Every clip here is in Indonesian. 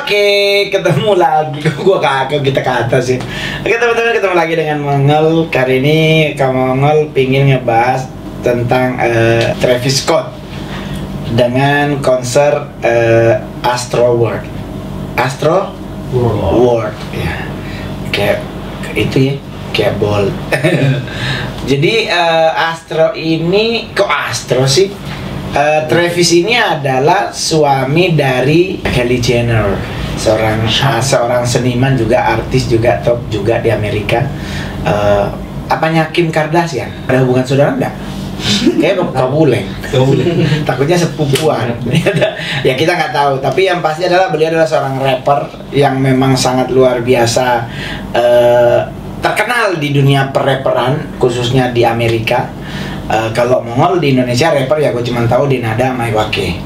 Oke, ketemu lagi. Gua kakak kita ke atas sih. Oke teman-teman, ketemu lagi dengan Mongol. Kali ini Kak Mongol pingin ngebahas tentang Travis Scott dengan konser Astro World. Astro World, ya. Kayak itu ya, kayak ball. Jadi Astro ini kok Astro sih? Travis ini adalah suami dari Kylie Jenner, seorang seniman juga, artis juga, top juga di Amerika. Apanya Kim Kardashian? Ada hubungan saudara enggak? Kayak kabuleng. Takutnya sepupuan. Ya kita nggak tahu. Tapi yang pasti adalah beliau adalah seorang rapper yang memang sangat luar biasa, terkenal di dunia per-rapperan, khususnya di Amerika. Kalau Mongol di Indonesia rapper ya gue cuma tahu Dinada sama Iwake,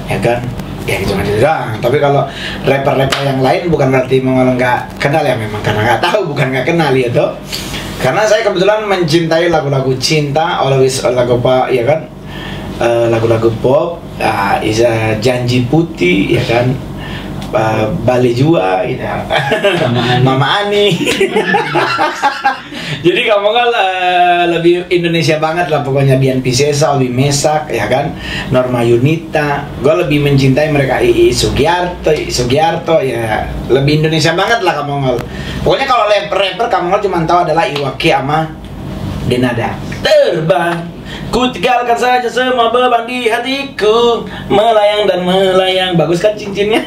ya kan? Ya cuma itu doang. Tapi kalau rapper-rapper yang lain bukan berarti Mongol nggak kenal ya, memang karena nggak tahu, bukan nggak kenal ya toh. Karena saya kebetulan mencintai lagu-lagu cinta, always lagu apa ya kan? Lagu-lagu pop, Janji Putih ya kan? Bali Jua gitu. Mama Ani. Jadi kamu kan lebih Indonesia banget lah pokoknya. Bian Piscesa, Owi Mesak ya kan, Norma Yunita. Gue lebih mencintai mereka. Sugiarto ya, lebih Indonesia banget lah kamu. Pokoknya kalau rapper kamu cuma tahu adalah Iwake sama Denada. Terbang, ku tinggalkan saja semua beban di hatiku, melayang dan melayang. Bagus kan cincinnya?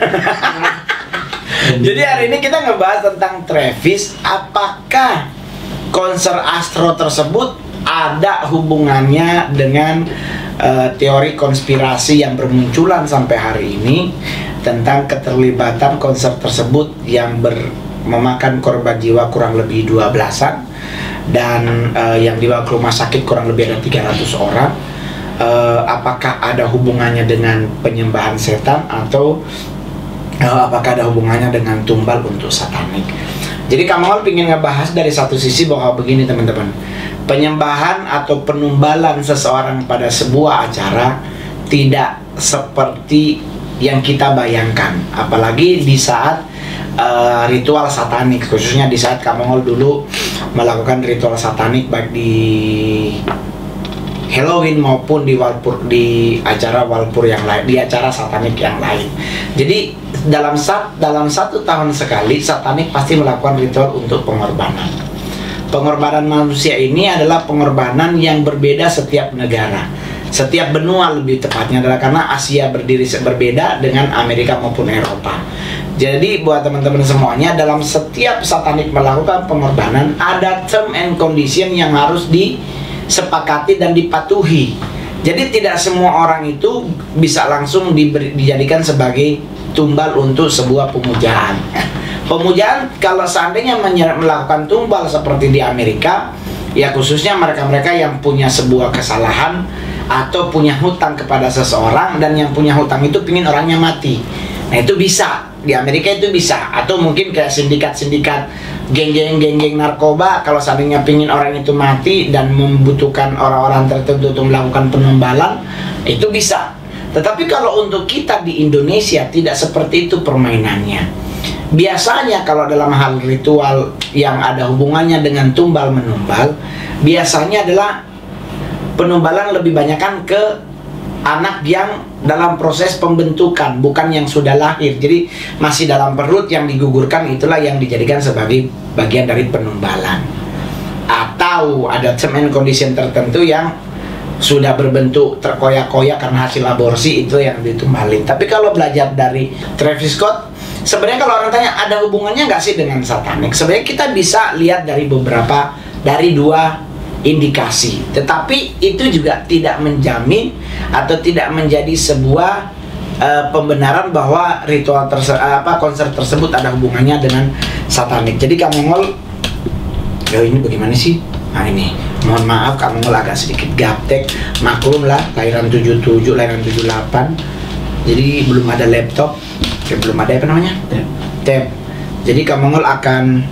Jadi hari ini kita ngebahas tentang Travis. Apakah konser Astro tersebut ada hubungannya dengan teori konspirasi yang bermunculan sampai hari ini tentang keterlibatan konser tersebut yang memakan korban jiwa kurang lebih 12-an dan yang dibawa ke rumah sakit kurang lebih ada 300 orang. Apakah ada hubungannya dengan penyembahan setan atau apakah ada hubungannya dengan tumbal untuk satanik? Jadi Kamal ingin ngebahas dari satu sisi bahwa begini teman-teman, penyembahan atau penumbalan seseorang pada sebuah acara tidak seperti yang kita bayangkan, apalagi di saat ritual satanik, khususnya di saat Kamongol dulu melakukan ritual satanik baik di Halloween maupun di Walpur, di acara Walpur yang lain, di acara satanik yang lain. Jadi dalam satu tahun sekali satanik pasti melakukan ritual untuk pengorbanan. Pengorbanan manusia ini adalah pengorbanan yang berbeda setiap negara, setiap benua lebih tepatnya, adalah karena Asia berbeda dengan Amerika maupun Eropa. Jadi buat teman-teman semuanya, dalam setiap satanik melakukan pengorbanan ada term and condition yang harus disepakati dan dipatuhi. Jadi tidak semua orang itu bisa langsung dijadikan sebagai tumbal untuk sebuah pemujaan. Pemujaan kalau seandainya melakukan tumbal seperti di Amerika, ya khususnya mereka-mereka yang punya sebuah kesalahan atau punya hutang kepada seseorang dan yang punya hutang itu pingin orangnya mati. Nah itu bisa, di Amerika itu bisa. Atau mungkin kayak sindikat-sindikat, geng-geng narkoba, kalau seandainya pingin orang itu mati dan membutuhkan orang-orang tertentu untuk melakukan penumbalan, itu bisa. Tetapi kalau untuk kita di Indonesia tidak seperti itu permainannya. Biasanya kalau dalam hal ritual yang ada hubungannya dengan tumbal menumbal, biasanya adalah penumbalan lebih banyakkan ke anak yang dalam proses pembentukan, bukan yang sudah lahir. Jadi masih dalam perut yang digugurkan, itulah yang dijadikan sebagai bagian dari penumbalan. Atau ada term and condition tertentu yang sudah berbentuk terkoyak-koyak karena hasil aborsi, itu yang ditumbalin. Tapi kalau belajar dari Travis Scott, sebenarnya kalau orang tanya ada hubungannya nggak sih dengan satanik, sebenarnya kita bisa lihat dari dua indikasi. Tetapi itu juga tidak menjamin atau tidak menjadi sebuah pembenaran bahwa ritual konser tersebut ada hubungannya dengan satanik. Jadi Kak Mongol, ini bagaimana sih? Nah ini, mohon maaf Kak Mongol agak sedikit gaptek, maklum lah, lahiran 77, lahiran 78. Jadi belum ada laptop, belum ada apa namanya? Tab. Jadi Kak Mongol akan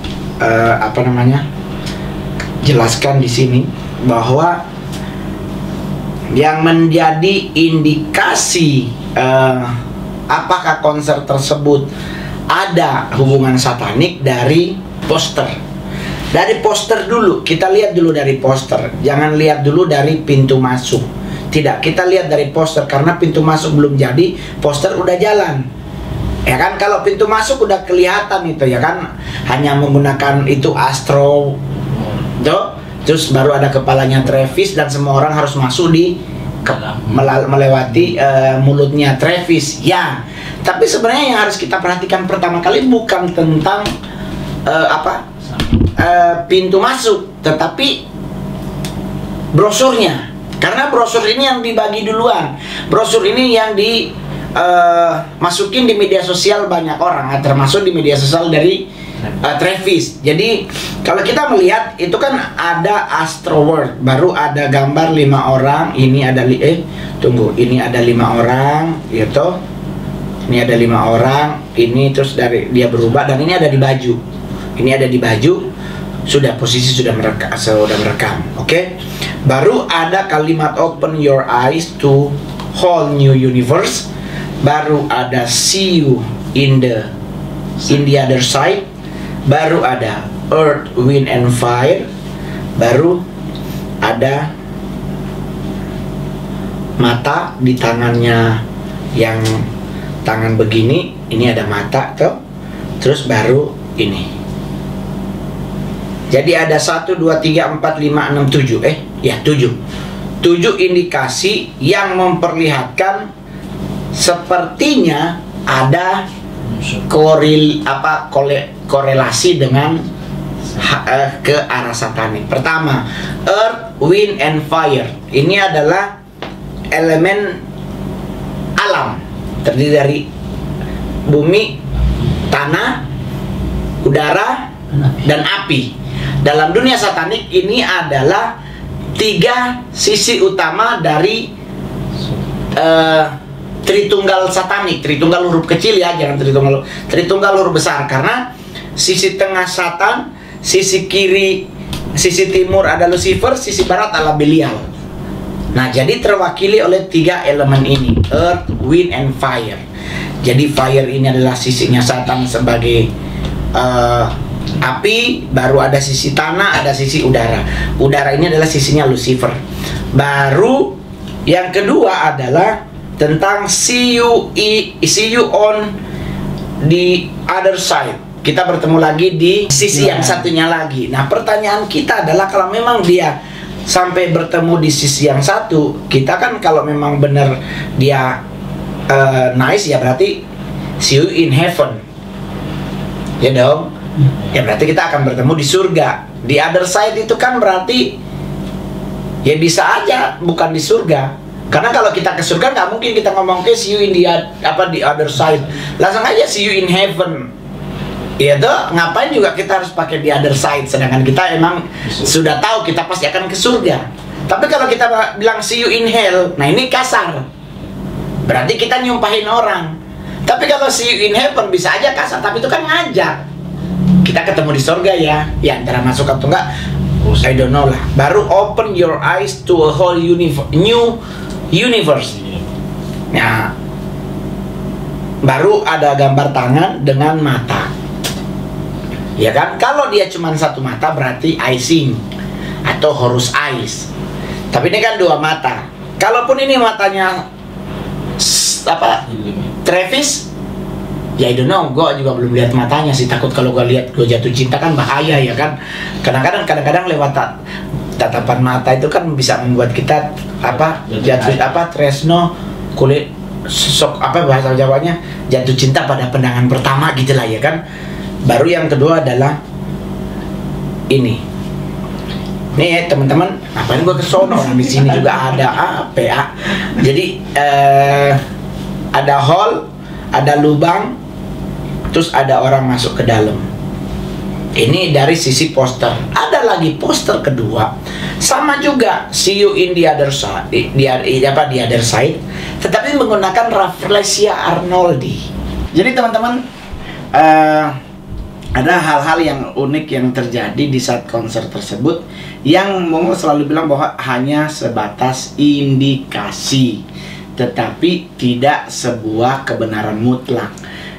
jelaskan di sini bahwa yang menjadi indikasi apakah konser tersebut ada hubungan satanik dari poster. Dari poster dulu, kita lihat dulu dari poster. Jangan lihat dulu dari pintu masuk. Tidak, kita lihat dari poster, karena pintu masuk belum jadi, poster udah jalan. Ya kan, kalau pintu masuk udah kelihatan itu ya kan, hanya menggunakan itu astro, tuh. Terus baru ada kepalanya Travis dan semua orang harus masuk di melewati mulutnya Travis. Ya, tapi sebenarnya yang harus kita perhatikan pertama kali bukan tentang pintu masuk, tetapi brosurnya. Karena brosur ini yang dibagi duluan. Brosur ini yang masukin di media sosial banyak orang, termasuk di media sosial dari Travis. Jadi kalau kita melihat itu kan ada Astro World, baru ada gambar 5 orang. Ini ada ini ada 5 orang, gitu. Ini ada 5 orang. Ini terus dari dia berubah dan ini ada di baju. Ini ada di baju. Sudah posisi sudah merekam. Oke. Baru ada kalimat open your eyes to whole new universe. Baru ada see you in the other side. Baru ada earth, wind and fire. Baru ada mata di tangannya, yang tangan begini, ini ada mata tuh. Terus baru ini. Jadi ada 1, 2, 3, 4, 5, 6, 7. 7 indikasi yang memperlihatkan sepertinya ada korelasi dengan ke arah satanik. Pertama, earth, wind and fire. Ini adalah elemen alam, terdiri dari bumi, tanah, udara, dan api. Dalam dunia satanik ini adalah 3 sisi utama dari Tritunggal satanik. Tritunggal huruf kecil ya, jangan Tritunggal huruf besar. Karena sisi tengah Satan, sisi kiri, sisi timur ada Lucifer, sisi barat adalah Belial. Nah, jadi terwakili oleh 3 elemen ini, earth, wind and fire. Jadi fire ini adalah sisinya Satan sebagai api. Baru ada sisi tanah, ada sisi udara. Udara ini adalah sisinya Lucifer. Baru yang kedua adalah tentang see you on the other side. Kita bertemu lagi di sisi yang satunya lagi. Nah, pertanyaan kita adalah kalau memang dia sampai bertemu di sisi yang satu, kita kan kalau memang benar dia nice, ya berarti see you in heaven. Ya dong. Ya berarti kita akan bertemu di surga. The other side itu kan berarti ya bisa aja bukan di surga. Karena kalau kita ke surga nggak mungkin kita ngomong ke see you in the other side. Langsung aja see you in heaven. Ya tuh, ngapain juga kita harus pakai the other side, sedangkan kita emang sudah tahu kita pasti akan ke surga. Tapi kalau kita bilang see you in hell, nah ini kasar. Berarti kita nyumpahin orang. Tapi kalau see you in heaven bisa aja kasar, tapi itu kan ngajak. Kita ketemu di surga ya. Ya antara masuk atau enggak, I don't know lah. Baru open your eyes to a whole new universe. Nah, baru ada gambar tangan dengan mata. Ya kan? Kalau dia cuma satu mata berarti icing atau horus eyes. Tapi ini kan 2 mata. Kalaupun ini matanya Travis, ya I don't know, gue juga belum lihat matanya sih. Takut kalau gue lihat gue jatuh cinta kan bahaya ya kan. Kadang-kadang lewat tatapan mata itu kan bisa membuat kita jatuh tresno, kulit sok bahasa Jawanya, jatuh cinta pada pandangan pertama gitulah ya kan. Baru yang kedua adalah ini. Nih ya teman-teman, ngapain gue kesono, orang di sini juga ada PA. Jadi ada hall, ada lubang, terus ada orang masuk ke dalam. Ini dari sisi poster. Ada lagi poster kedua, sama juga see you in the other side, the other side, tetapi menggunakan Rafflesia Arnoldi. Jadi teman-teman, ada hal-hal yang unik yang terjadi di saat konser tersebut, yang Mongo selalu bilang bahwa hanya sebatas indikasi, tetapi tidak sebuah kebenaran mutlak.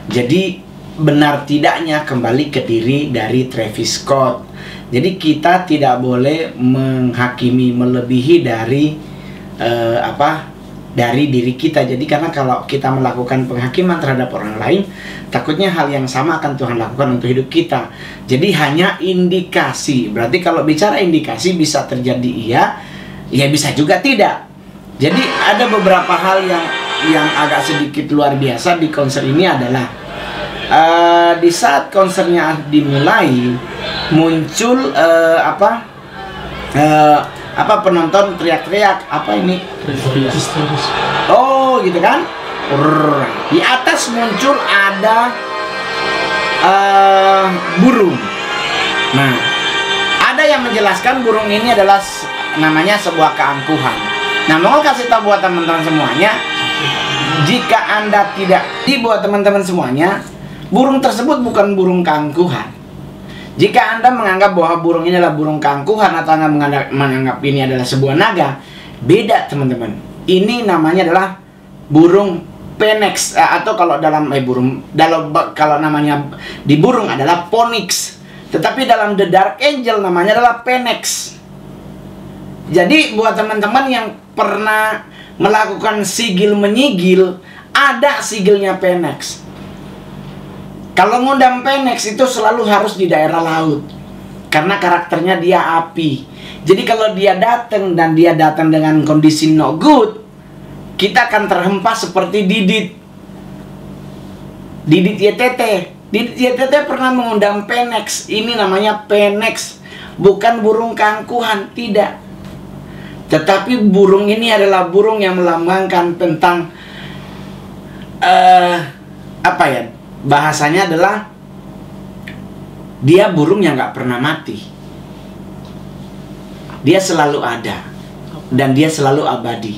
Jadi benar tidaknya kembali ke diri dari Travis Scott. Jadi kita tidak boleh menghakimi melebihi dari dari diri kita. Jadi karena kalau kita melakukan penghakiman terhadap orang lain, takutnya hal yang sama akan Tuhan lakukan untuk hidup kita. Jadi hanya indikasi. Berarti kalau bicara indikasi, bisa terjadi iya, ya bisa juga tidak. Jadi ada beberapa hal yang agak sedikit luar biasa di konser ini adalah di saat konsernya dimulai, muncul penonton teriak-teriak, apa ini? Oh gitu kan? Di atas muncul ada burung. Nah, ada yang menjelaskan burung ini adalah namanya sebuah keangkuhan. Nah, mau kasih tahu buat teman-teman semuanya, jika Anda tidak buat teman-teman semuanya, burung tersebut bukan burung keangkuhan. Jika Anda menganggap bahwa burung ini adalah burung keangkuhan atau Anda menganggap ini adalah sebuah naga, beda teman-teman. Ini namanya adalah burung phoenix, atau kalau dalam kalau namanya di burung adalah phoenix. Tetapi dalam The Dark Angel namanya adalah phoenix. Jadi buat teman-teman yang pernah melakukan sigil menyigil, ada sigilnya phoenix. Kalau ngundang phoenix itu selalu harus di daerah laut, karena karakternya dia api. Jadi kalau dia datang dan dia datang dengan kondisi no good, kita akan terhempas seperti Didit YTT. Didit YTT pernah mengundang phoenix. Ini namanya phoenix, bukan burung keangkuhan, tidak. Tetapi burung ini adalah burung yang melambangkan tentang bahasanya adalah dia burung yang gak pernah mati. Dia selalu ada dan dia selalu abadi.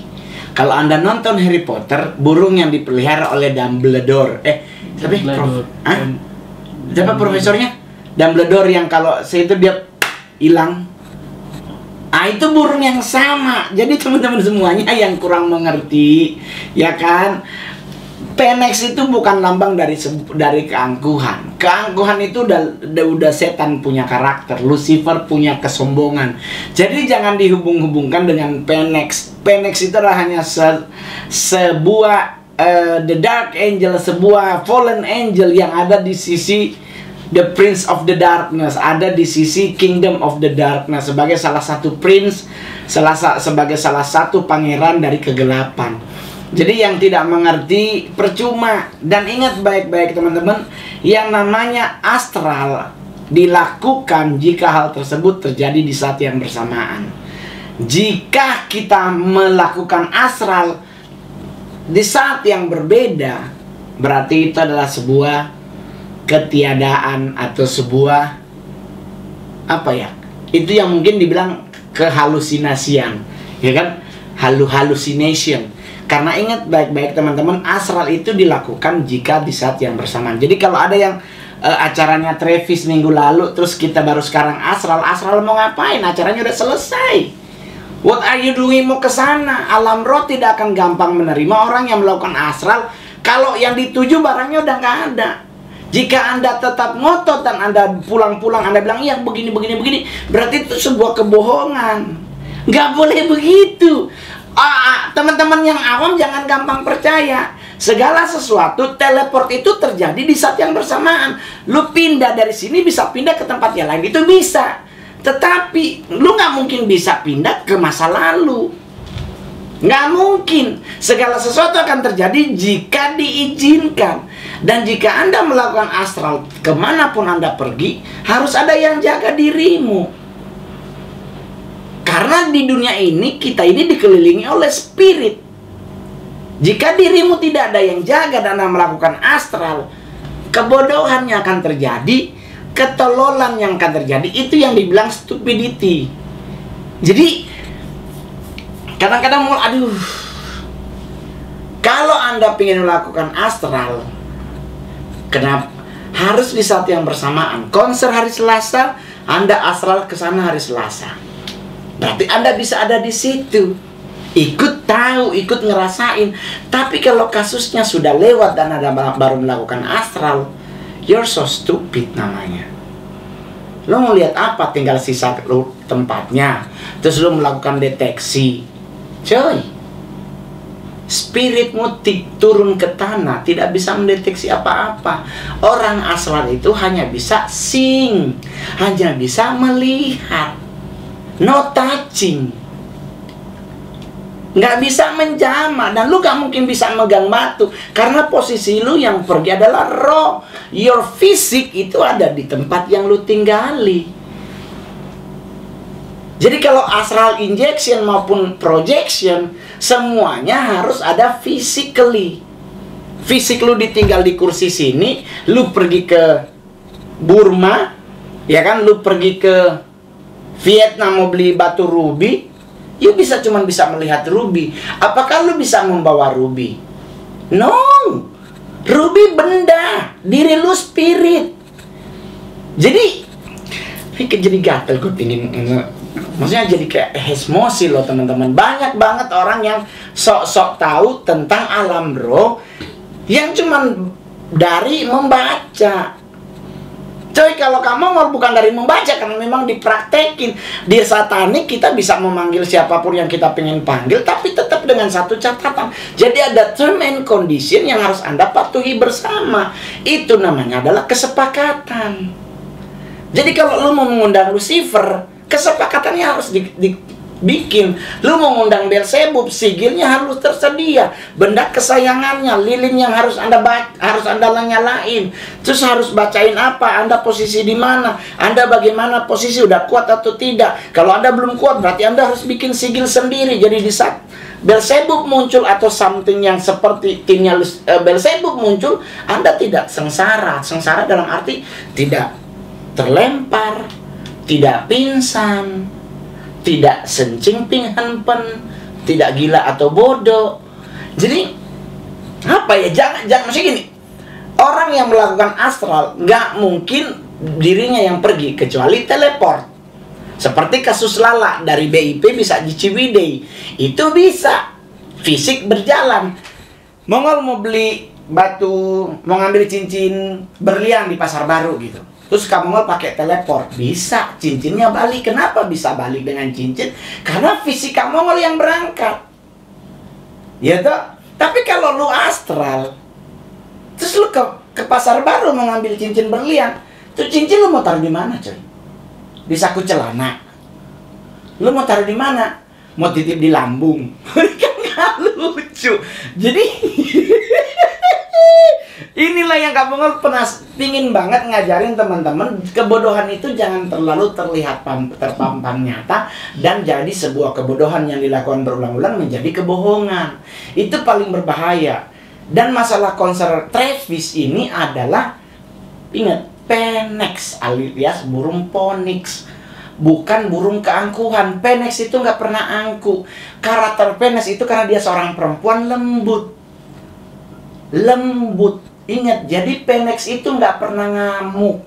Kalau Anda nonton Harry Potter, burung yang dipelihara oleh Dumbledore, siapa profesornya? Dumbledore yang kalau itu dia hilang. Itu burung yang sama. Jadi teman-teman semuanya yang kurang mengerti, ya kan? Phoenix itu bukan lambang dari keangkuhan. Keangkuhan itu udah setan punya karakter. Lucifer punya kesombongan. Jadi jangan dihubung-hubungkan dengan Phoenix. Phoenix itu adalah hanya sebuah The Dark Angel, sebuah fallen angel yang ada di sisi The Prince of the Darkness, ada di sisi Kingdom of the Darkness sebagai salah satu prince, sebagai salah satu pangeran dari kegelapan. Jadi yang tidak mengerti percuma. Dan ingat baik-baik teman-teman, yang namanya astral dilakukan jika hal tersebut terjadi di saat yang bersamaan. Jika kita melakukan astral di saat yang berbeda, berarti itu adalah sebuah ketiadaan atau sebuah itu yang mungkin dibilang kehalusinasian, ya kan? Hallucination. Karena ingat baik-baik teman-teman, astral itu dilakukan jika di saat yang bersamaan. Jadi kalau ada yang acaranya Travis minggu lalu, terus kita baru sekarang astral mau ngapain? Acaranya udah selesai. What are you doing? Mau ke sana? Alam roh tidak akan gampang menerima orang yang melakukan astral kalau yang dituju barangnya udah nggak ada. Jika Anda tetap ngotot dan Anda pulang-pulang Anda bilang iya begini, berarti itu sebuah kebohongan. Nggak boleh begitu. Teman-teman yang awam jangan gampang percaya. Segala sesuatu teleport itu terjadi di saat yang bersamaan. Lu pindah dari sini bisa pindah ke tempat yang lain, itu bisa. Tetapi lu nggak mungkin bisa pindah ke masa lalu. Nggak mungkin. Segala sesuatu akan terjadi jika diizinkan. Dan jika Anda melakukan astral, kemanapun Anda pergi, harus ada yang jaga dirimu. Karena di dunia ini, kita ini dikelilingi oleh spirit. Jika dirimu tidak ada yang jaga dan Anda melakukan astral, kebodohan yang akan terjadi, ketololan yang akan terjadi, itu yang dibilang stupidity. Jadi, kadang-kadang kalau Anda ingin melakukan astral, kenapa harus di saat yang bersamaan? Konser hari Selasa, Anda astral ke sana hari Selasa. Berarti Anda bisa ada di situ, ikut tahu, ikut ngerasain. Tapi kalau kasusnya sudah lewat dan Anda baru melakukan astral, You're so stupid namanya. Lo mau lihat apa? Tinggal sisa lo tempatnya. Terus lo melakukan deteksi. Coy, spiritmu turun ke tanah, tidak bisa mendeteksi apa-apa. Orang astral itu hanya bisa sing, hanya bisa melihat, no touching, nggak bisa menjamah. Dan lu gak mungkin bisa megang batu, karena posisi lu yang pergi adalah roh. Your fisik itu ada di tempat yang lu tinggali. Jadi kalau astral injection maupun projection, semuanya harus ada physically. Fisik lu ditinggal di kursi sini, lu pergi ke Burma, ya kan, lu pergi ke Vietnam mau beli batu ruby, you cuman bisa melihat ruby. Apakah lu bisa membawa ruby? No. Ruby benda, diri lu spirit. Jadi gatel gue pingin, maksudnya jadi kayak emosi loh teman-teman. Banyak banget orang yang sok-sok tahu tentang alam roh yang cuman dari membaca. Coy, kalau kamu bukan dari membaca, karena memang dipraktekin. Di satanik kita bisa memanggil siapapun yang kita pengen panggil, tapi tetap dengan satu catatan. Jadi ada term and condition yang harus Anda patuhi bersama. Itu namanya adalah kesepakatan. Jadi kalau lu mau mengundang Lucifer, kesepakatannya harus dibikin. Lu mau ngundang Beelzebub, sigilnya harus tersedia, benda kesayangannya, lilin yang harus Anda nyalain. Terus harus bacain apa, Anda posisi di mana, Anda bagaimana posisi, udah kuat atau tidak. Kalau Anda belum kuat, berarti Anda harus bikin sigil sendiri. Jadi di saat Beelzebub muncul atau something yang seperti timnya Beelzebub muncul, Anda tidak sengsara. Sengsara dalam arti tidak terlempar, tidak pingsan, tidak sencing pinghanpen, tidak gila atau bodoh. Jadi apa ya, jangan maksudnya gini, orang yang melakukan astral nggak mungkin dirinya yang pergi, kecuali teleport. Seperti kasus Lala dari BIP bisa di Ciwidey, itu bisa fisik berjalan. Mongol mau beli batu, mau ngambil cincin berlian di Pasar Baru gitu, terus kamu mau pakai teleport, bisa, cincinnya balik. Kenapa bisa balik dengan cincin? Karena fisik kamu yang berangkat, ya toh. Tapi kalau lu astral, terus lu ke Pasar Baru mau ngambil cincin berlian, tuh cincin lu mau taruh di mana, coy? Di saku celana? Lu mau taruh di mana? Mau titip di lambung? Kan nggak lucu. Jadi inilah yang kamu pingin banget ngajarin teman-teman. Kebodohan itu jangan terlalu terlihat terpampang nyata dan jadi sebuah kebodohan yang dilakukan berulang-ulang menjadi kebohongan. Itu paling berbahaya. Dan masalah konser Travis ini adalah, ingat, Phoenix alias burung Phoenix, bukan burung keangkuhan. Phoenix itu nggak pernah angku. Karakter Phoenix itu karena dia seorang perempuan lembut. Ingat, jadi Phoenix itu nggak pernah ngamuk.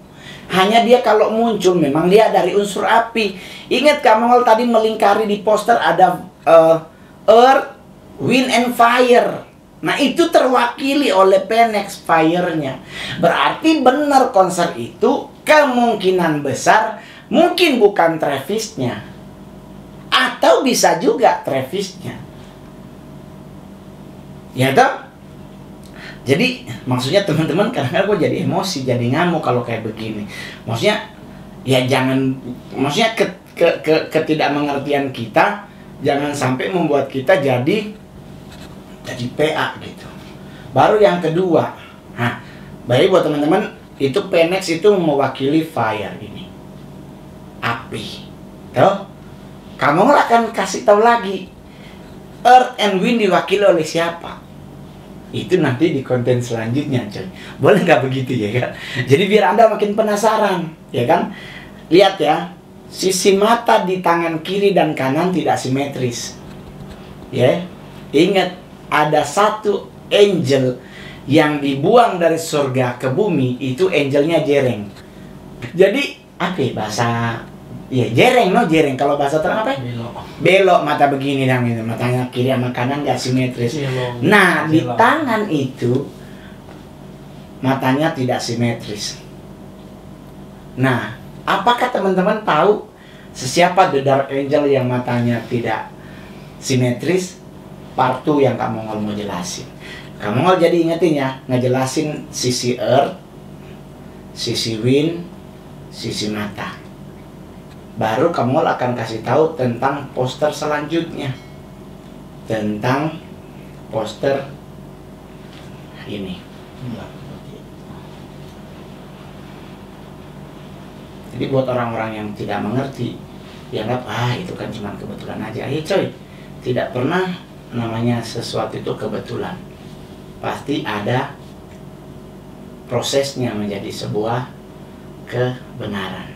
Hanya dia kalau muncul memang dia dari unsur api. Ingat, kamu tadi melingkari di poster ada Earth, Wind, and Fire. Nah, itu terwakili oleh Phoenix, fire-nya. Berarti benar konser itu kemungkinan besar mungkin bukan Travisnya, atau bisa juga Travisnya. Ya toh? Jadi maksudnya teman-teman, kadang-kadang gue jadi emosi, jadi ngamuk kalau kayak begini. Maksudnya ya jangan, maksudnya ketidakmengertian kita jangan sampai membuat kita jadi PA gitu. Baru yang kedua, nah, baik buat teman-teman, itu Phoenix itu mewakili fire ini, api. Tuh, kamu akan kasih tahu lagi Earth and Wind diwakili oleh siapa? Itu nanti di konten selanjutnya, coy. Boleh nggak begitu ya kan? Jadi biar Anda makin penasaran, ya kan? Lihat ya, sisi mata di tangan kiri dan kanan tidak simetris. Ya, ingat, ada satu angel yang dibuang dari surga ke bumi, itu angelnya jereng. Jadi apa ya bahasa? Ya jereng, jereng. Kalau bahasa terang apa? Belok mata begini dan itu, matanya kiri sama kanan nggak simetris. Nah, di tangan itu matanya tidak simetris. Nah, apakah teman-teman tahu siapa The Dark Angel yang matanya tidak simetris? Part 2 yang Kak Mongol mau jelasin. Kak Mongol jadi ingetin ya, ngejelasin sisi Earth, sisi Wind, sisi mata. Baru Kak Mongol akan kasih tahu tentang poster selanjutnya, tentang poster ini. Jadi buat orang-orang yang tidak mengerti, dianggap itu kan cuma kebetulan aja. Coy, tidak pernah namanya sesuatu itu kebetulan. Pasti ada prosesnya menjadi sebuah kebenaran.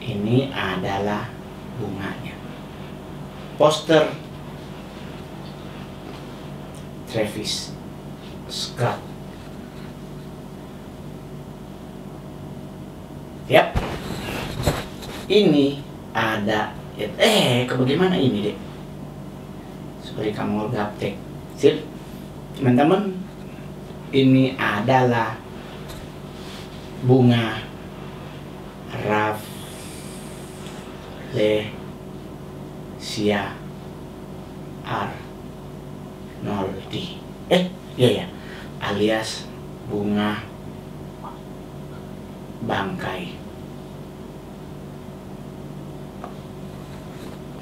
Ini adalah bunganya. Poster Travis Scott. Yap. Ini ada bagaimana ini deh? Seperti kamu gaptek. Sip. Teman-teman, ini adalah bunga Rafflesia Arnoldi. Iya, alias bunga bangkai.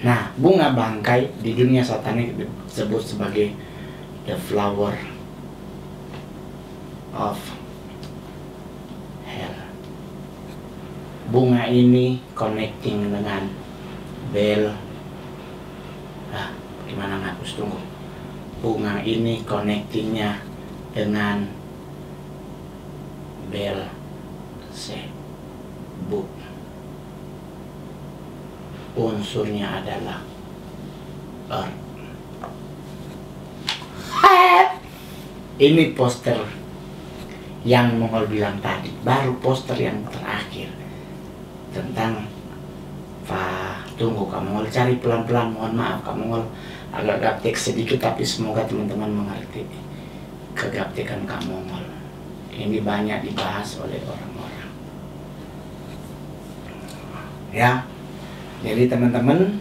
Nah, bunga bangkai di dunia satanik disebut sebagai the flower of hell. Bunga ini connecting dengan bel. Gimana ngapus, tunggu. Bunga ini connectingnya dengan bel sebut. Unsurnya adalah earth. Ini poster yang Mongol bilang tadi, baru poster yang terakhir tentang tunggu, Kak Mongol cari pelan-pelan, mohon maaf Kak Mongol agak gaptek sedikit, tapi semoga teman-teman mengerti kegaptekan Kak Mongol. Ini banyak dibahas oleh orang-orang ya. Jadi teman-teman,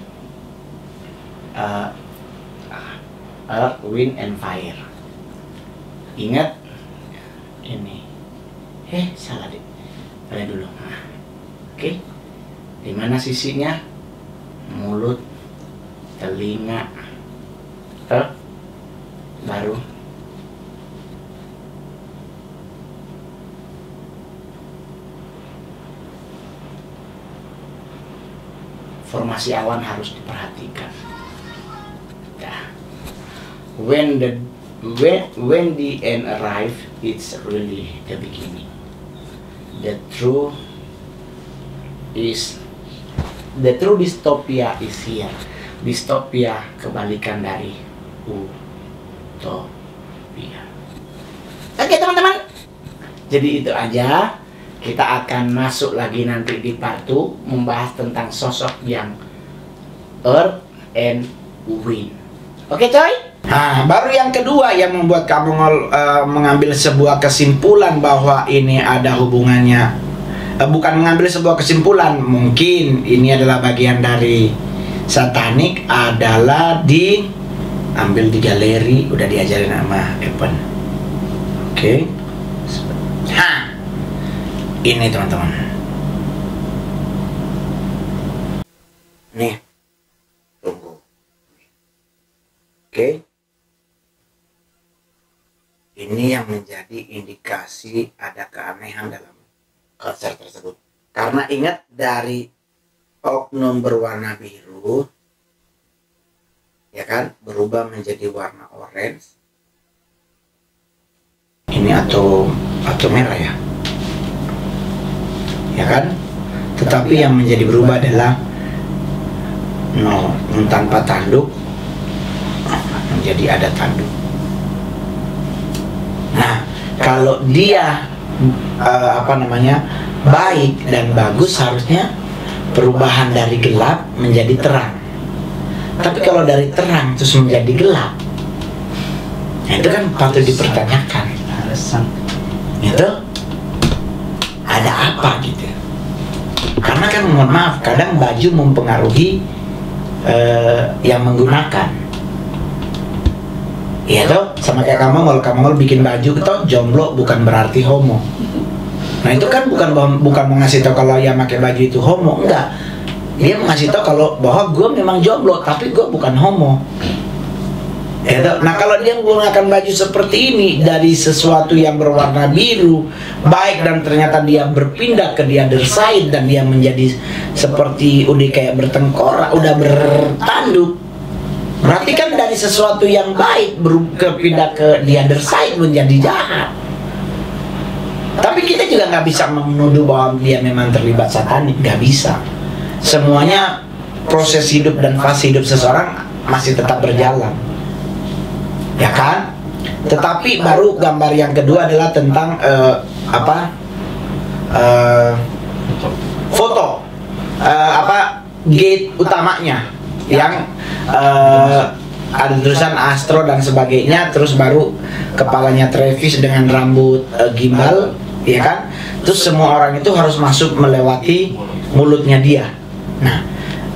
Earth, Wind, and Fire. Ingat ini. Salah deh. Balik dulu. Oke. Di mana sisinya? Mulut, telinga, baru formasi awan harus diperhatikan. When the end arrive, it's really the beginning. The true dystopia is here. Dystopia kebalikan dari utopia. Oke teman-teman, jadi itu aja. Kita akan masuk lagi nanti di part 2 membahas tentang sosok yang Earth and Wind. Oke coy? Nah, baru yang kedua yang membuat kamu mengambil sebuah kesimpulan bahwa ini ada hubungannya. Bukan mengambil sebuah kesimpulan, mungkin ini adalah bagian dari satanik, adalah diambil di galeri, udah diajarin sama Evan. Oke. Ini teman-teman, nih, tunggu. Oke, ini yang menjadi indikasi ada keanehan dalam konser tersebut. Karena ingat, dari oknum berwarna biru, ya kan, berubah menjadi warna orange. Ini atau merah ya. Ya kan? Tetapi yang menjadi berubah adalah tanpa tanduk menjadi ada tanduk. Nah, kalau dia baik dan bagus, harusnya perubahan dari gelap menjadi terang. Tapi kalau dari terang terus menjadi gelap, nah itu kan patut dipertanyakan. itu ada apa gitu. Karena kan mohon maaf, kadang baju mempengaruhi yang menggunakan. Iya toh, sama kayak kamu bikin baju itu jomblo bukan berarti homo. Nah itu kan bukan mau ngasih tahu kalau yang pakai baju itu homo, enggak. Dia mau ngasih tahu kalau bahwa gue memang jomblo tapi gue bukan homo. Ya toh? Nah kalau dia menggunakan baju seperti ini dari sesuatu yang berwarna biru baik, dan ternyata dia berpindah ke the other side dan dia menjadi seperti udah kayak bertengkorak, udah bertanduk, berarti kan dari sesuatu yang baik berpindah ke the other side menjadi jahat. Tapi kita juga nggak bisa menuduh bahwa dia memang terlibat satanik, nggak bisa. Semuanya proses hidup dan fase hidup seseorang masih tetap berjalan, ya kan? Tetapi baru gambar yang kedua adalah tentang foto gate utamanya yang ada tulisan Astro dan sebagainya, terus baru kepalanya Travis dengan rambut gimbal, ya kan? Terus semua orang itu harus masuk melewati mulutnya dia. Nah,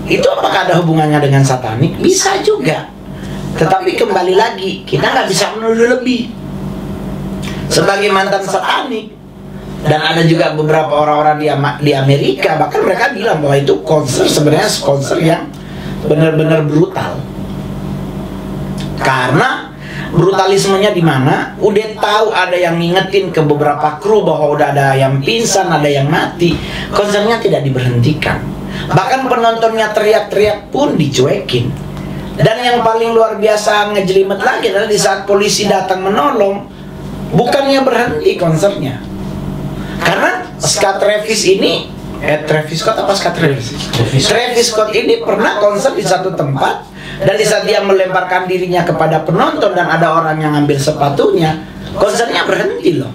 itu apakah ada hubungannya dengan satanik? Bisa juga. Tetapi kembali lagi, kita nggak bisa menuduh lebih. Sebagai mantan satanik, dan ada juga beberapa orang-orang di Amerika, bahkan mereka bilang bahwa itu konser sebenarnya konser yang benar-benar brutal. Karena brutalismenya di mana? Udah tahu ada yang ngingetin ke beberapa kru bahwa udah ada yang pingsan, ada yang mati. Konsernya tidak diberhentikan. Bahkan penontonnya teriak-teriak pun dicuekin. Dan yang paling luar biasa ngejelimet lagi adalah di saat polisi datang menolong, bukannya berhenti konsernya. Karena Scott Travis ini, Travis Scott apa Scott Travis? Travis Scott ini pernah konser di satu tempat, dan di saat dia melemparkan dirinya kepada penonton dan ada orang yang ngambil sepatunya, konsernya berhenti loh.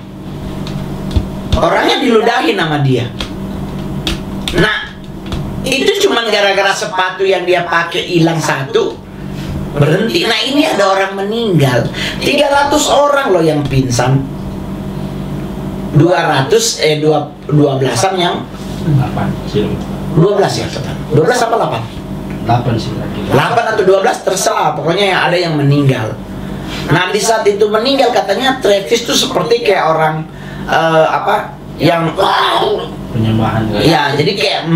Orangnya diludahin sama dia. Nah, itu cuma gara-gara sepatu yang dia pakai hilang satu, berhenti. Nah ini ada orang meninggal, 300 orang loh yang pingsan, 12-an yang 12 ya, 12 apa 8? 8 sih, 8 atau 12 terserah, pokoknya yang ada yang meninggal. Nah di saat itu meninggal, katanya Travis tuh seperti kayak orang yang penyembahan ya, jadi kayak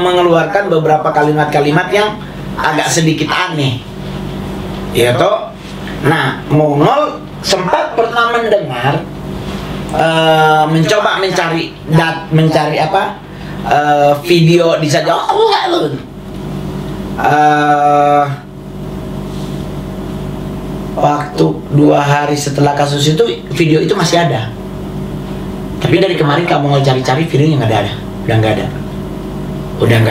mengeluarkan beberapa kalimat-kalimat yang agak sedikit aneh, ya toh. Nah, Mongol sempat pernah mendengar, mencoba mencari video di saja waktu 2 hari setelah kasus itu, video itu masih ada. Tapi dari kemarin kamu mau cari-cari videonya nggak ada, udah nggak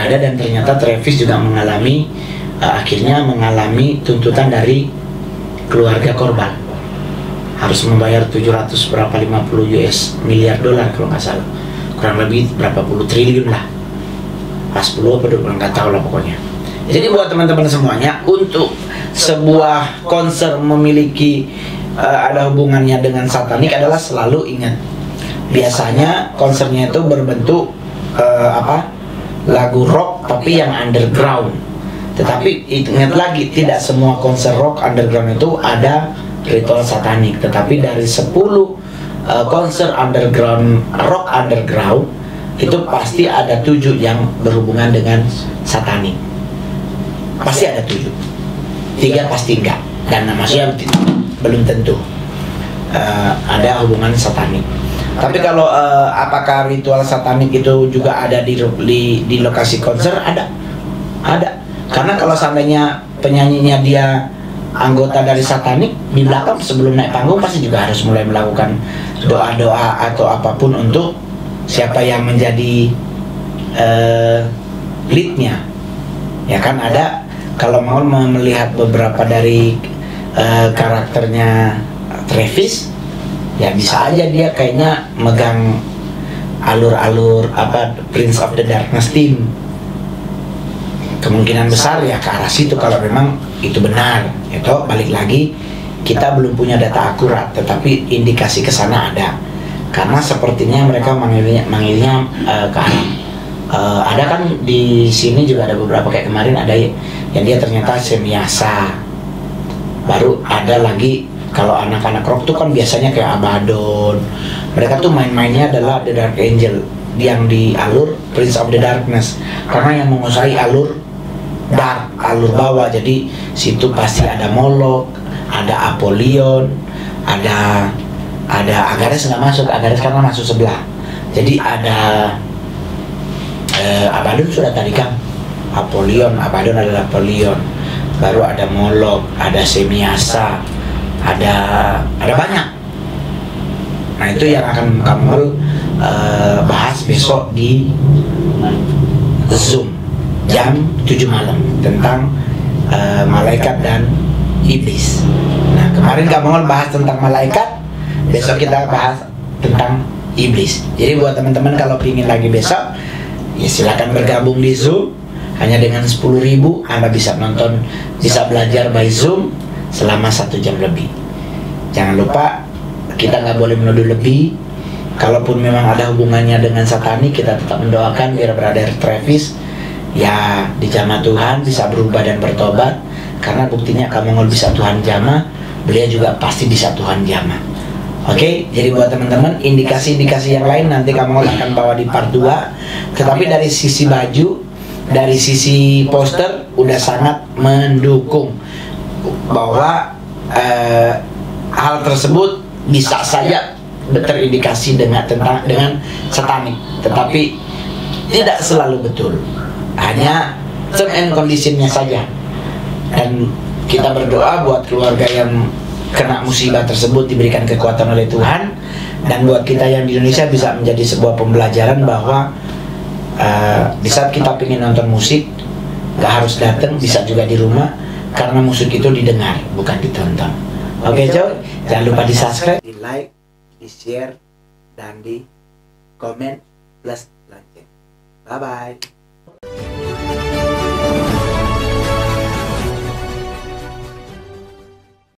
ada. Dan ternyata Travis juga akhirnya mengalami tuntutan dari keluarga korban, harus membayar 700 berapa 50 US miliar dolar kalau nggak salah, kurang lebih berapa puluh triliun lah, pas 10 apa 20 nggak tahu lah pokoknya. Jadi buat teman-teman semuanya, untuk sebuah konser memiliki ada hubungannya dengan satanik adalah selalu ingat, biasanya konsernya itu berbentuk lagu rock tapi yang underground. Tetapi ingat lagi, tidak semua konser rock underground itu ada ritual satanik. Tetapi dari 10 konser underground, rock underground, itu pasti ada 7 yang berhubungan dengan satanik. Pasti ada 7, 3 pasti enggak, dan maksudnya belum tentu ada hubungan satanik. Tapi kalau apakah ritual satanik itu juga ada di lokasi konser? Ada. Karena kalau seandainya penyanyinya dia anggota dari satanik, di belakang sebelum naik panggung pasti juga harus mulai melakukan doa-doa atau apapun untuk siapa yang menjadi leadnya. Ya kan ada, kalau mau melihat beberapa dari karakternya Travis, ya bisa aja dia kayaknya megang alur-alur Prince of the Darkness Team. Kemungkinan besar ya ke arah situ kalau memang itu benar. Itu balik lagi, kita belum punya data akurat, tetapi indikasi ke sana ada. karena sepertinya mereka manggilnya keharam. Ada kan di sini juga ada beberapa, kayak kemarin ada yang dia ternyata semiasa. Baru ada lagi kalau anak-anak rock tuh kan biasanya kayak Abaddon. Mereka tuh main-mainnya adalah The Dark Angel, yang di alur Prince of the Darkness, karena yang menguasai alur dark, alur bawah. Jadi situ pasti ada Moloch, ada Apollyon, ada Agares nggak masuk, Agares karena masuk sebelah. Jadi ada Abaddon sudah tadi kan, Apollyon adalah Apollyon. Baru ada Moloch, ada Semiasa, ada banyak. Nah itu yang akan kamu bahas besok di Zoom jam 7 malam tentang malaikat dan iblis. Nah kemarin kamu bahas tentang malaikat, besok kita bahas tentang iblis. Jadi buat teman-teman kalau ingin lagi besok, ya silakan bergabung di Zoom. Hanya dengan 10.000 Anda bisa nonton, bisa belajar by Zoom selama 1 jam lebih. Jangan lupa, kita nggak boleh menuduh lebih. Kalaupun memang ada hubungannya dengan satanik, kita tetap mendoakan biar Brother Travis ya dijamah Tuhan, bisa berubah dan bertobat. Karena buktinya kamu bisa Tuhan jamah, beliau juga pasti bisa Tuhan jamah. Oke, jadi buat teman-teman, indikasi-indikasi yang lain nanti kamu akan bawa di part 2. Tetapi dari sisi baju, dari sisi poster udah sangat mendukung bahwa hal tersebut bisa saja terindikasi dengan satanik, tetapi tidak selalu betul, hanya term and conditionnya saja. Dan kita berdoa buat keluarga yang kena musibah tersebut diberikan kekuatan oleh Tuhan, dan buat kita yang di Indonesia bisa menjadi sebuah pembelajaran bahwa di saat kita pengen nonton musik, gak harus datang, bisa juga di rumah, karena musik itu didengar, bukan ditonton. Oke, coy, jangan lupa di subscribe, di like, di share, dan di komen plus lonceng. Bye bye.